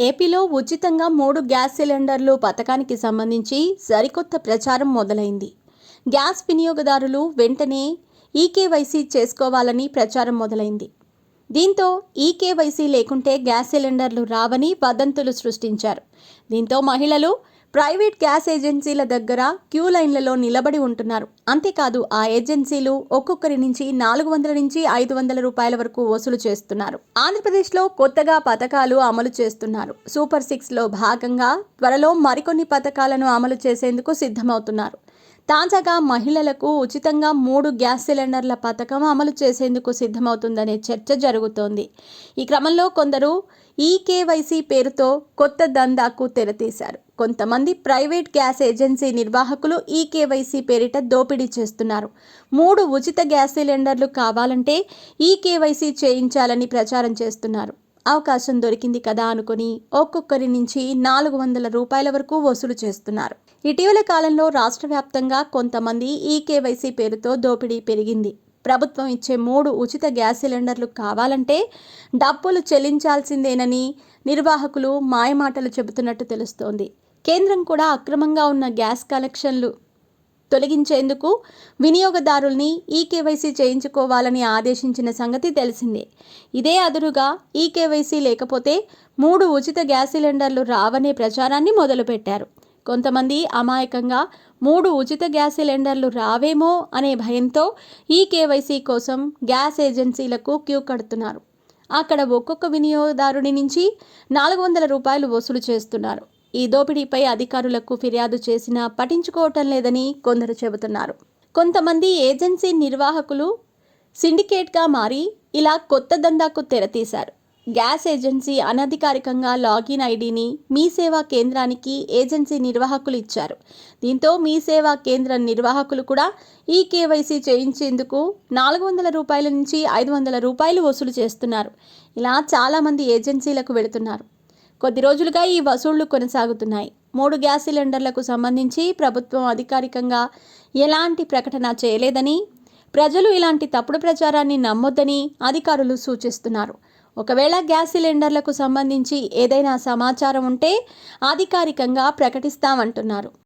ఏపీలో ఉచితంగా 3 గ్యాస్ సిలిండర్లు పథకానికి సంబంధించి సరికొత్త ప్రచారం మొదలైంది. గ్యాస్ వినియోగదారులు వెంటనే ఈకేవైసీ చేసుకోవాలని ప్రచారం మొదలైంది. దీంతో ఈకేవైసీ లేకుంటే గ్యాస్ సిలిండర్లు రావని వదంతులు సృష్టించారు. దీంతో మహిళలు ప్రైవేట్ గ్యాస్ ఏజెన్సీల దగ్గర క్యూ లైన్లలో నిలబడి ఉంటున్నారు. అంతేకాదు ఆ ఏజెన్సీలు ఒక్కొక్కరి నుంచి 400 నుంచి 500 రూపాయల వరకు వసూలు చేస్తున్నారు. ఆంధ్రప్రదేశ్లో కొత్తగా పథకాలు అమలు చేస్తున్నారు. సూపర్ 6లో భాగంగా త్వరలో మరికొన్ని పథకాలను అమలు చేసేందుకు సిద్ధమవుతున్నారు. తాజాగా మహిళలకు ఉచితంగా 3 గ్యాస్ సిలిండర్ల పథకం అమలు చేసేందుకు సిద్ధమవుతుందనే చర్చ జరుగుతోంది. ఈ క్రమంలో కొందరు ఈకేవైసీ పేరుతో కొత్త దందాకు తెరతీశారు. కొంతమంది ప్రైవేట్ గ్యాస్ ఏజెన్సీ నిర్వాహకులు ఈకేవైసీ పేరిట దోపిడీ చేస్తున్నారు. 3 ఉచిత గ్యాస్ సిలిండర్లు కావాలంటే ఈకేవైసీ చేయించాలని ప్రచారం చేస్తున్నారు. అవకాశం దొరికింది కదా అనుకుని ఒక్కొక్కరి నుంచి 400 రూపాయల వరకు వసూలు చేస్తున్నారు. ఇటీవల కాలంలో రాష్ట్ర వ్యాప్తంగా కొంతమంది ఈకేవైసీ పేరుతో దోపిడీ పెరిగింది. ప్రభుత్వం ఇచ్చే 3 ఉచిత గ్యాస్ సిలిండర్లు కావాలంటే డబ్బులు చెల్లించాల్సిందేనని నిర్వాహకులు మాయమాటలు చెబుతున్నట్టు తెలుస్తోంది. కేంద్రం కూడా అక్రమంగా ఉన్న గ్యాస్ కనెక్షన్లు తొలగించేందుకు వినియోగదారుల్ని ఈకేవైసీ చేయించుకోవాలని ఆదేశించిన సంగతి తెలిసిందే. ఇదే అదునుగా ఈకేవైసీ లేకపోతే 3 ఉచిత గ్యాస్ సిలిండర్లు రావనే ప్రచారాన్ని మొదలుపెట్టారు. కొంతమంది అమాయకంగా 3 ఉచిత గ్యాస్ సిలిండర్లు రావేమో అనే భయంతో ఈకేవైసీ కోసం గ్యాస్ ఏజెన్సీలకు క్యూ కడుతున్నారు. అక్కడ ఒక్కొక్క వినియోగదారుని నుంచి 400 రూపాయలు వసూలు చేస్తున్నారు. ఈ దోపిడీపై అధికారులకు ఫిర్యాదు చేసినా పట్టించుకోవటం లేదని కొందరు చెబుతున్నారు. కొంతమంది ఏజెన్సీ నిర్వాహకులు సిండికేట్గా మారి ఇలా కొత్త దందాకు తెరతీశారు. గ్యాస్ ఏజెన్సీ అనధికారికంగా లాగిన్ ఐడిని మీ సేవా కేంద్రానికి ఏజెన్సీ నిర్వాహకులు ఇచ్చారు. దీంతో మీ సేవా కేంద్ర నిర్వాహకులు కూడా ఈకేవైసీ చేయించేందుకు 400 రూపాయల నుంచి 500 రూపాయలు వసూలు చేస్తున్నారు. ఇలా చాలామంది ఏజెన్సీలకు వెళుతున్నారు. కొద్ది రోజులుగా ఈ వసూళ్లు కొనసాగుతున్నాయి. 3 గ్యాస్ సిలిండర్లకు సంబంధించి ప్రభుత్వం అధికారికంగా ఎలాంటి ప్రకటన చేయలేదని, ప్రజలు ఇలాంటి తప్పుడు ప్రచారాన్ని నమ్మొద్దని అధికారులు సూచిస్తున్నారు. ఒకవేళ గ్యాస్ సిలిండర్లకు సంబంధించి ఏదైనా సమాచారం ఉంటే అధికారికంగా ప్రకటిస్తామంటున్నారు.